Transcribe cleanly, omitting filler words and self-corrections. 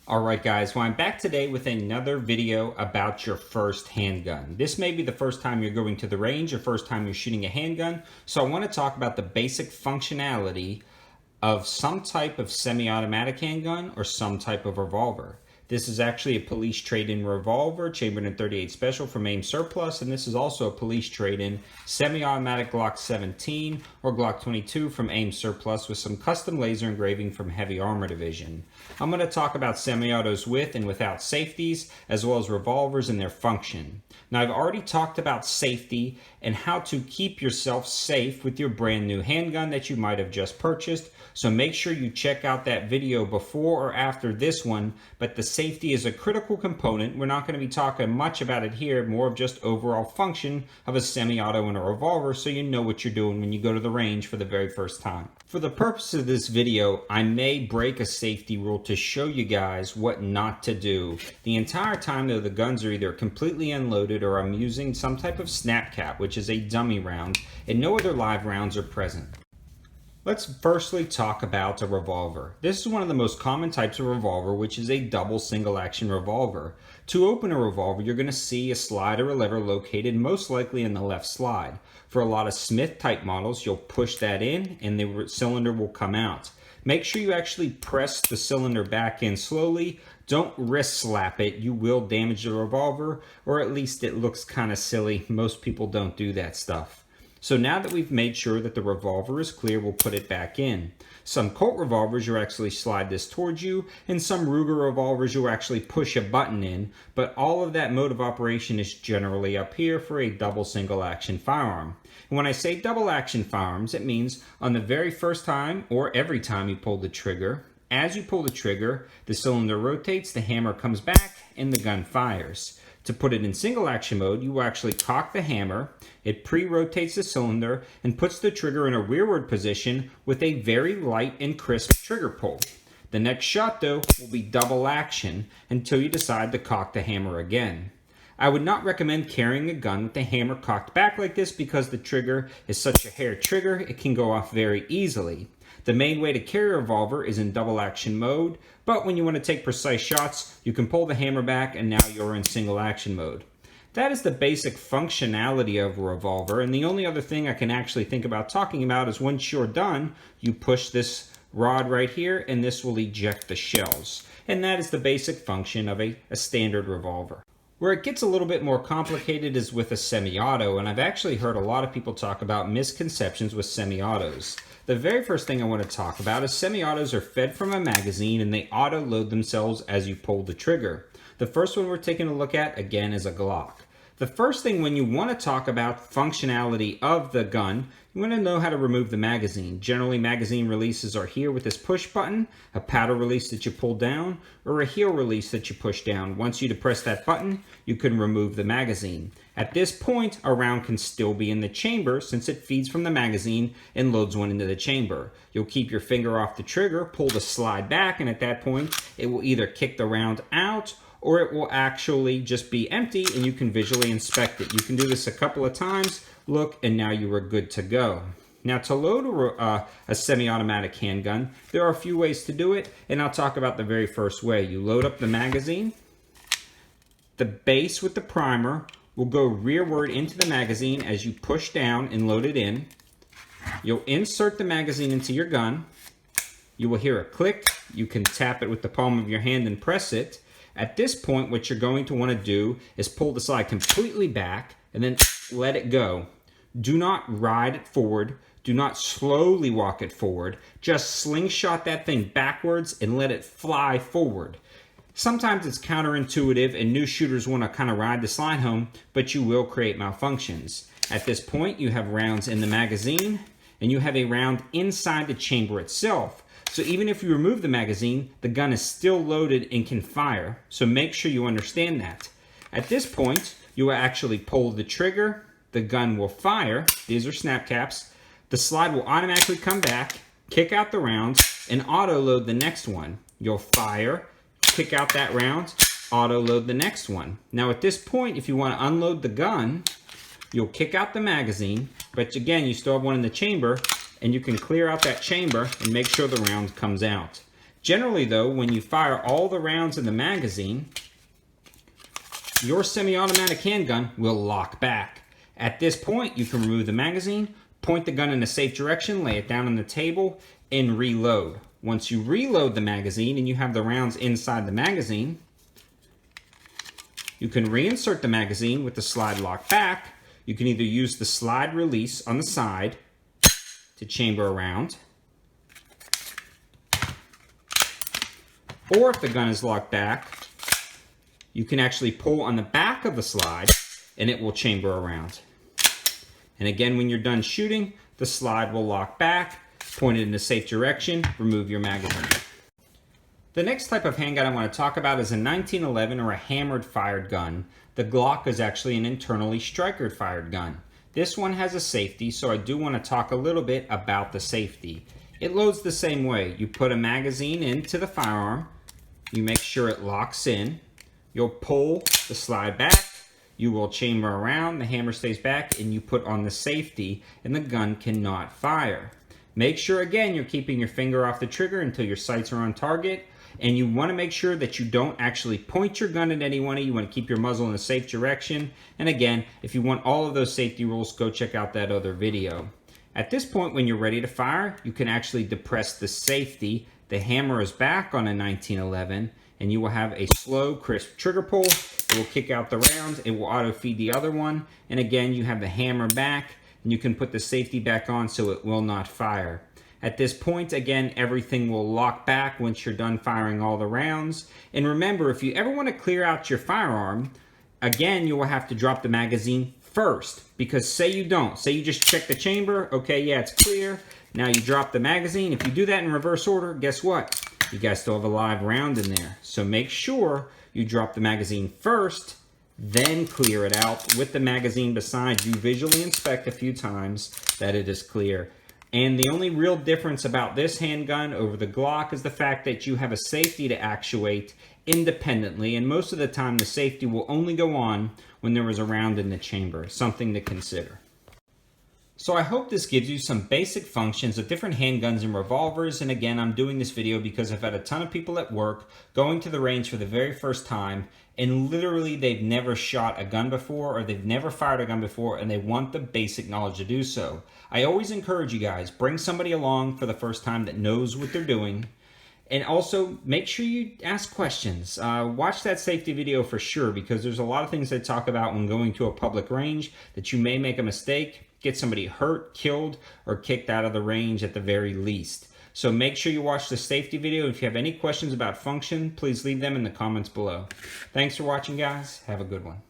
Alright guys, well I'm back today with another video about your first handgun. This may be the first time you're going to the range or first time you're shooting a handgun, so I want to talk about the basic functionality of some type of semi-automatic handgun or some type of revolver. This is actually a police trade-in revolver, chambered in .38 Special from AIM Surplus, and this is also a police trade-in semi-automatic Glock 17 or Glock 22 from AIM Surplus with some custom laser engraving from Heavy Armor Division. I'm going to talk about semi-autos with and without safeties, as well as revolvers and their function. Now I've already talked about safety and how to keep yourself safe with your brand new handgun that you might have just purchased, so make sure you check out that video before or after this one, but the safety is a critical component. We're not going to be talking much about it here, more of just overall function of a semi-auto and a revolver so you know what you're doing when you go to the range for the very first time. For the purpose of this video, I may break a safety rule to show you guys what not to do. The entire time though, the guns are either completely unloaded or I'm using some type of snap cap, which is a dummy round, and no other live rounds are present. Let's firstly talk about a revolver. This is one of the most common types of revolver, which is a double single action revolver. To open a revolver, you're going to see a slide or a lever located most likely in the left slide. For a lot of Smith type models, you'll push that in and the cylinder will come out. Make sure you actually press the cylinder back in slowly. Don't wrist slap it. You will damage the revolver, or at least it looks kind of silly. Most people don't do that stuff. So now that we've made sure that the revolver is clear, we'll put it back in. Some Colt revolvers, you'll actually slide this towards you, and some Ruger revolvers, you'll actually push a button in, but all of that mode of operation is generally up here for a double single action firearm. And when I say double action firearms, it means on the very first time or every time you pull the trigger, as you pull the trigger, the cylinder rotates, the hammer comes back, and the gun fires. To put it in single action mode, you will actually cock the hammer, it pre-rotates the cylinder, and puts the trigger in a rearward position with a very light and crisp trigger pull. The next shot though will be double action until you decide to cock the hammer again. I would not recommend carrying a gun with the hammer cocked back like this because the trigger is such a hair trigger, it can go off very easily. The main way to carry a revolver is in double action mode, but when you want to take precise shots, you can pull the hammer back and now you're in single action mode. That is the basic functionality of a revolver, and the only other thing I can actually think about talking about is once you're done, you push this rod right here and this will eject the shells. And that is the basic function of a standard revolver. Where it gets a little bit more complicated is with a semi-auto, and I've actually heard a lot of people talk about misconceptions with semi-autos. The very first thing I want to talk about is semi-autos are fed from a magazine and they auto-load themselves as you pull the trigger. The first one we're taking a look at, again, is a Glock. The first thing when you want to talk about functionality of the gun, you want to know how to remove the magazine. Generally, magazine releases are here with this push button, a paddle release that you pull down, or a heel release that you push down. Once you depress that button, you can remove the magazine. At this point, a round can still be in the chamber since it feeds from the magazine and loads one into the chamber. You'll keep your finger off the trigger, pull the slide back, and at that point, it will either kick the round out or it will actually just be empty and you can visually inspect it. You can do this a couple of times, look, and now you are good to go. Now to load a semi-automatic handgun, there are a few ways to do it, and I'll talk about the very first way. You load up the magazine, the base with the primer will go rearward into the magazine as you push down and load it in. You'll insert the magazine into your gun. You will hear a click. You can tap it with the palm of your hand and press it. At this point, what you're going to want to do is pull the slide completely back and then let it go. Do not ride it forward. Do not slowly walk it forward. Just slingshot that thing backwards and let it fly forward. Sometimes it's counterintuitive and new shooters want to kind of ride the slide home, but you will create malfunctions. At this point, you have rounds in the magazine and you have a round inside the chamber itself. So even if you remove the magazine, the gun is still loaded and can fire. So make sure you understand that. At this point, you will actually pull the trigger, the gun will fire, these are snap caps, the slide will automatically come back, kick out the round, and auto-load the next one. You'll fire, kick out that round, auto-load the next one. Now at this point, if you want to unload the gun, you'll kick out the magazine, but again, you still have one in the chamber, and you can clear out that chamber and make sure the round comes out. Generally though, when you fire all the rounds in the magazine, your semi-automatic handgun will lock back. At this point, you can remove the magazine, point the gun in a safe direction, lay it down on the table, and reload. Once you reload the magazine and you have the rounds inside the magazine, you can reinsert the magazine with the slide lock back. You can either use the slide release on the side to chamber a round, or if the gun is locked back, you can actually pull on the back of the slide and it will chamber a round. And again, when you're done shooting, the slide will lock back, point it in a safe direction, remove your magazine. The next type of handgun I want to talk about is a 1911 or a hammered fired gun. The Glock is actually an internally striker fired gun. This one has a safety, so I do want to talk a little bit about the safety. It loads the same way. You put a magazine into the firearm, you make sure it locks in, you'll pull the slide back, you will chamber around, the hammer stays back, and you put on the safety, and the gun cannot fire. Make sure, again, you're keeping your finger off the trigger until your sights are on target, and you want to make sure that you don't actually point your gun at anyone. You want to keep your muzzle in a safe direction. And again, if you want all of those safety rules, go check out that other video. At this point, when you're ready to fire, you can actually depress the safety. The hammer is back on a 1911, and you will have a slow, crisp trigger pull. It will kick out the rounds. It will auto-feed the other one. And again, you have the hammer back, and you can put the safety back on so it will not fire. At this point, again, everything will lock back once you're done firing all the rounds. And remember, if you ever want to clear out your firearm, again, you will have to drop the magazine first. Because say you don't. Say you just check the chamber. Okay, yeah, it's clear. Now you drop the magazine. If you do that in reverse order, guess what? You guys still have a live round in there. So make sure you drop the magazine first, then clear it out with the magazine beside you. Visually inspect a few times that it is clear. And the only real difference about this handgun over the Glock is the fact that you have a safety to actuate independently, and most of the time the safety will only go on when there is a round in the chamber, something to consider. So I hope this gives you some basic functions of different handguns and revolvers. And again, I'm doing this video because I've had a ton of people at work going to the range for the very first time, and literally they've never shot a gun before, or they've never fired a gun before, and they want the basic knowledge to do so. I always encourage you guys, bring somebody along for the first time that knows what they're doing. And also, make sure you ask questions. Watch that safety video for sure, because there's a lot of things they talk about when going to a public range that you may make a mistake, get somebody hurt, killed, or kicked out of the range at the very least. So make sure you watch the safety video. If you have any questions about function, please leave them in the comments below. Thanks for watching, guys. Have a good one.